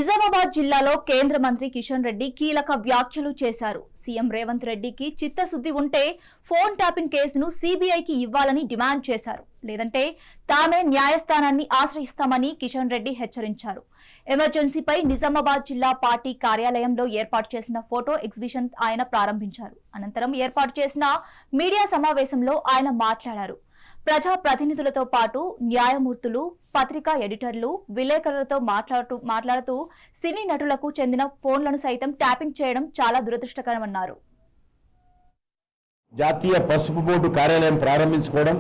నిజామాబాద్ జిల్లాలో కేంద్ర మంత్రి కిషన్ రెడ్డి కీలక వ్యాఖ్యలు చేశారు. సీఎం రేవంత్ రెడ్డికి చిత్తశుద్ధి ఉంటే ఫోన్ ట్యాపింగ్ కేసును సీబీఐకి ఇవ్వాలని డిమాండ్ చేశారు. లేదంటే తామే న్యాయస్థానాన్ని ఆశ్రయిస్తామని కిషన్ రెడ్డి హెచ్చరించారు. ఎమర్జెన్సీపై నిజామాబాద్ జిల్లా పార్టీ కార్యాలయంలో ఏర్పాటు చేసిన ఫోటో ఎగ్జిబిషన్ ఆయన ప్రారంభించారు. అనంతరం ఏర్పాటు చేసిన మీడియా సమావేశంలో ఆయన మాట్లాడారు. ప్రజా ప్రతినిధులతో పాటు న్యాయమూర్తులు, పత్రికా ఎడిటర్లు, విలేకరులతో మాట్లాడుతూ సినీ నటులకు చెందిన ఫోన్లను సైతం ట్యాపింగ్ చేయడం చాలా దురదృష్టకరమన్నారు. జాతీయ పసుపు బోర్డు కార్యాలయం ప్రారంభించుకోవడం,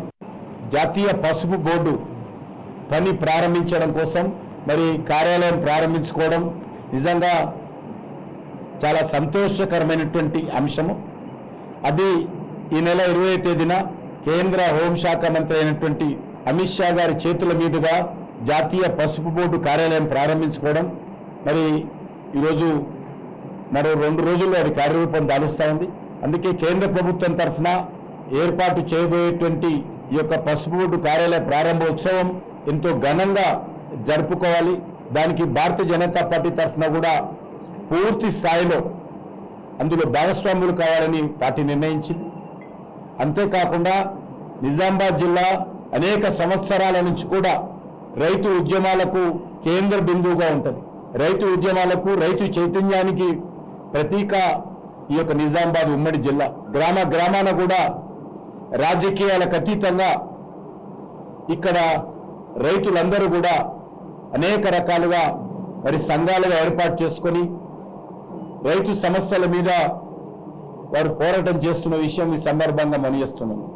జాతీయ పసుపు బోర్డు పని ప్రారంభించడం కోసం మరి కార్యాలయం ప్రారంభించుకోవడం నిజంగా చాలా సంతోషకరమైనటువంటి అంశము. అది ఈ నెల 20వ తేదీన కేంద్ర హోంశాఖ మంత్రి అయినటువంటి అమిత్ షా గారి చేతుల మీదుగా జాతీయ పసుపు బోర్డు కార్యాలయం ప్రారంభించుకోవడం, మరి ఈరోజు మరో 2 రోజుల్లో అది కార్యరూపం దాలుస్తూ ఉంది. అందుకే కేంద్ర ప్రభుత్వం తరఫున ఏర్పాటు చేయబోయేటువంటి ఈ యొక్క పసుపు బోర్డు కార్యాలయ ప్రారంభోత్సవం ఎంతో ఘనంగా జరుపుకోవాలి. దానికి భారతీయ జనతా పార్టీ తరఫున కూడా పూర్తి స్థాయిలో అందులో భాగస్వాములు కావాలని పార్టీ నిర్ణయించింది. అంతేకాకుండా నిజామాబాద్ జిల్లా అనేక సంవత్సరాల నుంచి కూడా రైతు ఉద్యమాలకు కేంద్ర బిందువుగా ఉంటుంది. రైతు ఉద్యమాలకు, రైతు చైతన్యానికి ప్రతీక ఈ యొక్క నిజామాబాద్ ఉమ్మడి జిల్లా. గ్రామాన కూడా రాజకీయాలకు అతీతంగా ఇక్కడ రైతులందరూ కూడా అనేక రకాలుగా మరి సంఘాలుగా ఏర్పాటు చేసుకొని రైతు సమస్యల మీద వారు పోరాటం చేస్తున్న విషయం ఈ సందర్భంగా మనవిస్తున్నాను.